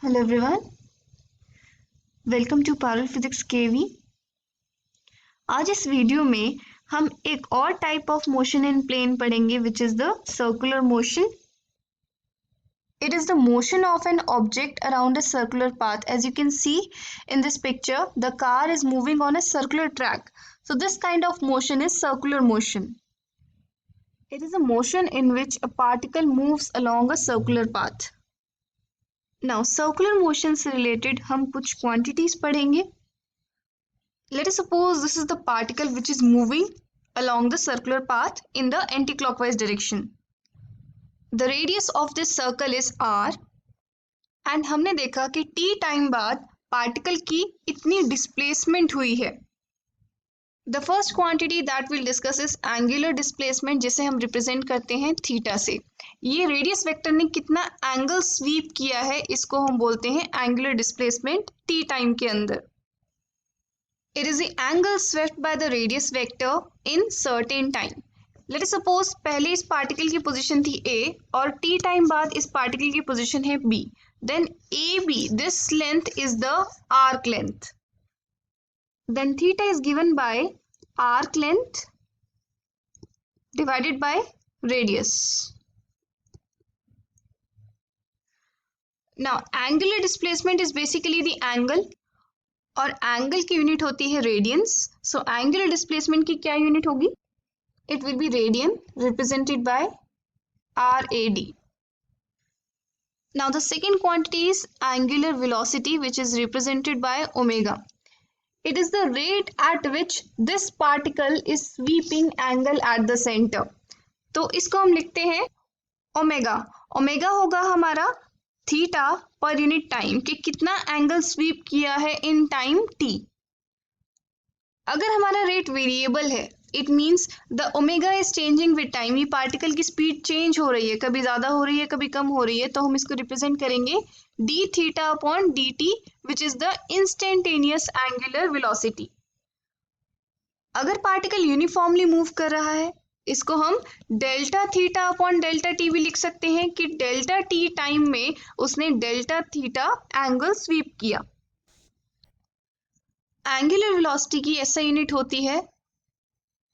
Hello everyone, welcome to Parul physics KV. आज इस video में हम एक और type of motion in plane पढ़ेंगे which is the circular motion. It is the motion of an object around a circular path. As you can see in this picture, the car is moving on a circular track. So this kind of motion is circular motion. It is a motion in which a particle moves along a circular path. Now circular motion से related हम कुछ quantities पढ़ेंगे. Let us suppose this is the particle which is moving along the circular path in the anti-clockwise direction. The radius of this circle is r and हमने देखा कि t time बाद particle की इतनी displacement हुई है. The first quantity that we'll discuss is angular displacement, जिसे हम रिप्रेजेंट करते हैं थीटा से. ये रेडियस वेक्टर ने कितना एंगल स्वीप किया है इसको हम बोलते हैं एंगुलर डिस्प्लेसमेंट t टाइम के अंदर. It is the angle swept by the radius vector in certain time. Let us suppose पहले इस पार्टिकल की पोजीशन थी A और t टाइम बाद इस पार्टिकल की पोजीशन है B. Then AB, this length is the arc length. Then theta is given by arc length divided by radius. Now angular displacement is basically the angle और angle की unit होती है radiance. So angular displacement की क्या unit होगी? It will B radian represented by RAD. Now the second quantity is angular velocity which is represented by omega. It is the rate at which this particle is sweeping angle at the centre. तो इसको हम लिखते हैं omega. Omega होगा हमारा theta per unit time कि कितना angle sweep किया है इन टाइम t. अगर हमारा रेट वेरिएबल है it means the omega is changing with time. ये पार्टिकल की स्पीड चेंज हो रही है, कभी ज़्यादा हो रही है कभी कम हो रही है, तो हम इसको रिप्रेजेंट करेंगे d theta upon dt which is the instantaneous angular velocity. अगर पार्टिकल यूनिफॉर्मली मूव कर रहा है इसको हम delta theta upon delta T भी लिख सकते हैं कि डेल्टा टी टाइम में उसने डेल्टा थीटा एंगल स्वीप किया. एंगुलर वेलोसिटी की ऐसा यूनिट होती है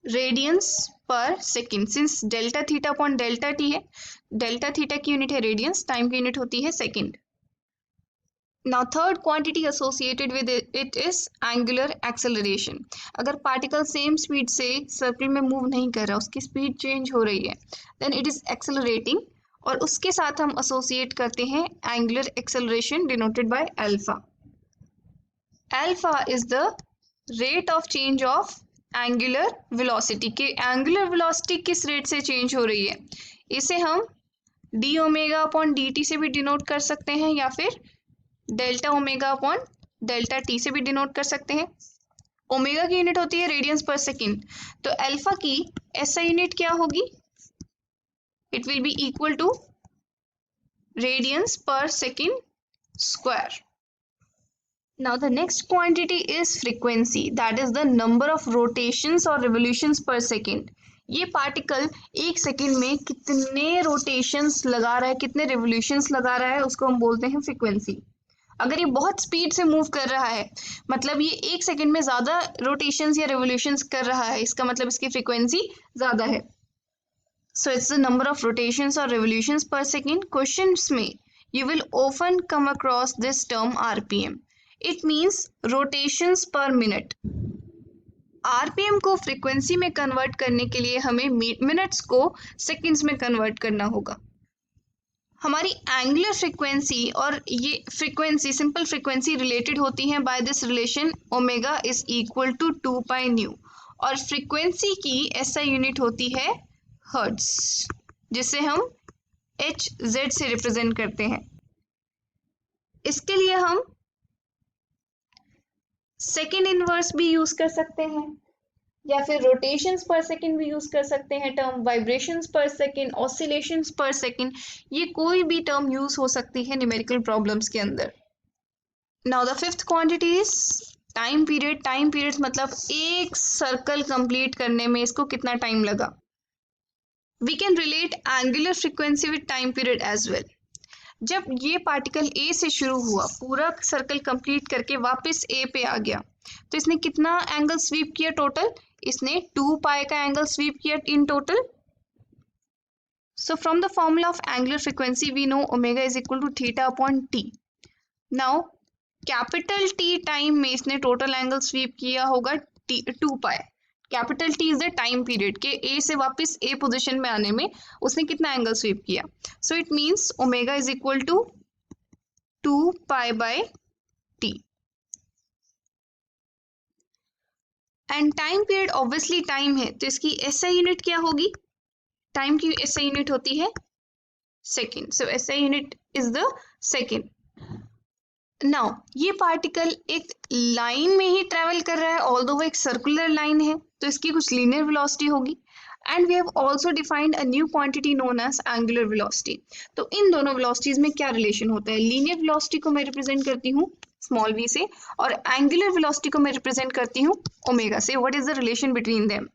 radiance per second. Since delta theta upon delta T है, डेल्टा थीटा की यूनिट है रेडियंस, टाइम की यूनिट होती है second. Now third quantity associated with it is angular acceleration. अगर पार्टिकल सेम स्पीड से सर्कल में मूव नहीं कर रहा, उसकी स्पीड चेंज हो रही है, then it is accelerating और उसके साथ हम एसोसिएट करते हैं angular acceleration denoted by alpha. Alpha is the rate of change of angular velocity. कि angular velocity किस रेट से चेंज हो रही है, इसे हम d ओमेगा अपॉन dt से भी डिनोट कर सकते हैं या फिर delta omega upon delta T से भी डिनोट कर सकते हैं. ओमेगा की यूनिट होती है रेडियंस पर सेकेंड, तो अल्फा की ऐसा यूनिट क्या होगी? It will be equal to radians per second square. Now the next quantity is frequency, that is the number of rotations और रिवोल्यूशंस पर सेकेंड. ये पार्टिकल एक सेकेंड में कितने रोटेशंस लगा रहा है, कितने रिवोल्यूशंस लगा रहा है, उसको हम बोलते हैं फ्रीक्वेंसी. अगर ये बहुत स्पीड से मूव कर रहा है, मतलब ये एक सेकेंड में ज़्यादा रोटेशंस या रिवोल्यूशंस कर रहा है, इसका मतलब इसकी फ्रीक्वेंसी ज़्यादा है. So it's the number of rotations और रिवोल्यूशंस पर सेकेंड. क्वेश्चंस में you will often come across this term RPM. It means rotations पर मिनट. RPM को फ्रीक्वेंसी में कन्वर्ट करने के लिए हमें मिनट्स को सेकेंड्स में कन्वर्ट करना होगा. हमारी एंगुलर फ्रीक्वेंसी और ये फ्रीक्वेंसी, सिंपल फ्रीक्वेंसी रिलेटेड होती हैं by this relation omega is equal to 2 pi nu. और फ्रीक्वेंसी की ऐसा यूनिट होती है हर्ट्ज, जिसे हम Hz से रिप्रेजेंट करते हैं. इसके लिए हम सेकेंड इनवर्स भी यूज कर सकते हैं या फिर रोटेशंस पर सेकेंड भी यूज कर सकते हैं टर्म, वाइब्रेशंस पर सेकेंड, ऑसिलेशंस पर सेकेंड, ये कोई भी टर्म यूज हो सकती है न्यूमेरिकल प्रॉब्लम्स के अंदर. Now the fifth quantity is time period. Time period मतलब एक सर्कल कंप्लीट करने में इसको कितना टाइम लगा. We can relate angular frequency with time period as well. जब ये पार्टिकल ए से शुरू हुआ, पूरा सर्कल कंप्लीट करके वापस ए पे आ गया, तो इसने कितना एंगल स्वीप किया टोटल? इसने 2 पाई का एंगल स्वीप किया in total. So from the formula of angular frequency we know omega is equal to theta upon t. Now capital T time में इसने टोटल एंगल स्वीप किया होगा 2 pi. Capital T is the time period के A से वापस A position में आने में उसने कितना एंगल स्वीप किया. So it means omega is equal to 2 pi by T. And time period obviously time है, तो इसकी SI यूनिट क्या होगी? टाइम की SI यूनिट होती है second. So SI unit is the second. Now ये पार्टिकल एक लाइन में ही ट्रेवल कर रहा है, ऑल्दो वो एक सर्कुलर लाइन है, तो इसकी कुछ लीनियर वेलोसिटी होगी. And we have also defined a new quantity known as angular velocity. तो इन दोनों वेलोसिटीज में क्या रिलेशन होता है? लीनियर वेलोसिटी को मैं रिप्रेजेंट करती हूँ स्मॉल v से, और एंगुलर वेलोसिटी को मैं रिप्रेजेंट करती हूँ ओमेगा से. What is the relation between them?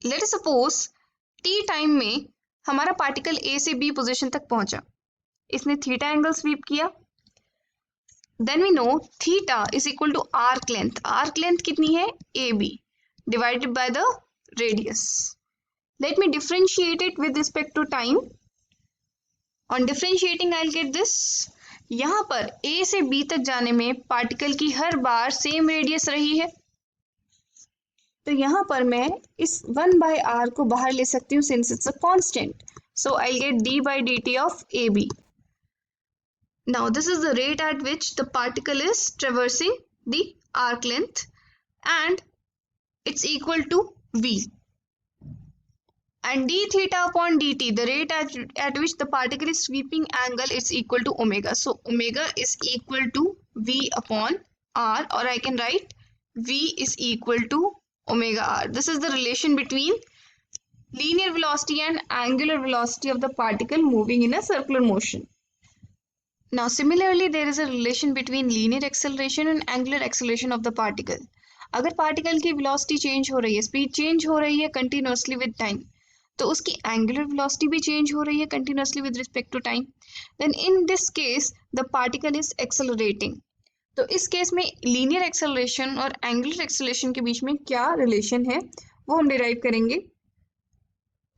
Let us suppose t time में हमारा पार्टिकल A से B पोजीशन तक पहुंचा, इसने थीटा एंगल स्वीप किया. Then we know theta is equal to arc length. Arc length कितनी है? AB divided by the radius. Let me differentiate it with respect to time. On differentiating I will get this. यहाँ पर A से B तक जाने में particle की हर बार same radius रही है, तो यहाँ पर मैं इस 1/r को बाहर ले सकती हूँ since it's a constant. So I will gate d by dt of AB. Now this is the rate at which the particle is traversing the arc length and it's equal to v. And d theta upon dt, the rate at which the particle is sweeping angle, it's equal to omega. So omega is equal to v upon r, or I can write v is equal to omega r. This is the relation between linear velocity and angular velocity of the particle moving in a circular motion. Now similarly there is a relation between linear acceleration and angular acceleration of the particle. अगर particle की velocity change हो रही है, speed change हो रही है continuously with time, तो उसकी एंगुलर वेलोसिटी भी चेंज हो रही है continuously with respect to time. Then in this case the particle is accelerating. तो इस केस में लीनियर एक्सेलरेशन और एंगुलर एक्सेलरेशन के बीच में क्या रिलेशन है वो हम डिराइव करेंगे.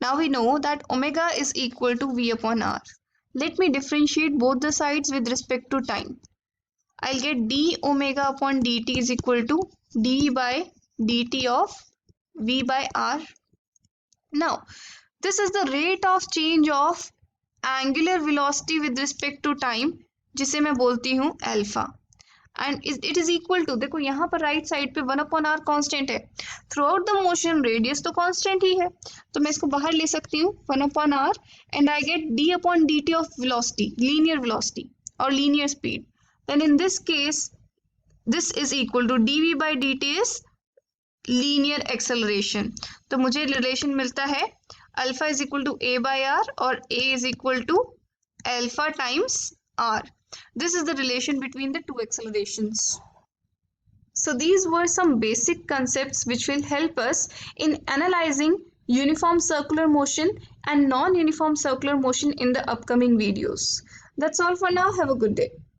Now we know that omega is equal to v upon r. Let me differentiate both the sides with respect to time. I'll get d omega upon dt is equal to d by dt of v by r. Now, this is the rate of change of angular velocity with respect to time, जिसे मैं बोलती हूँ alpha. And it is equal to, देखो यहाँ पर right side पे 1 upon r constant है. Through out the motion radius तो कांस्टेंट ही है, तो मैं इसको बाहर ले सकती हूँ 1 upon r and I get d upon dt of velocity, linear velocity or linear speed. Then in this case this is equal to dv by dt is linear acceleration. तो मुझे रिलेशन मिलता है alpha is equal to a by r और a is equal to alpha times r. This is the relation between the two accelerations. So these were some basic concepts which will help us in analyzing uniform circular motion and non-uniform circular motion in the upcoming videos. That's all for now. Have a good day.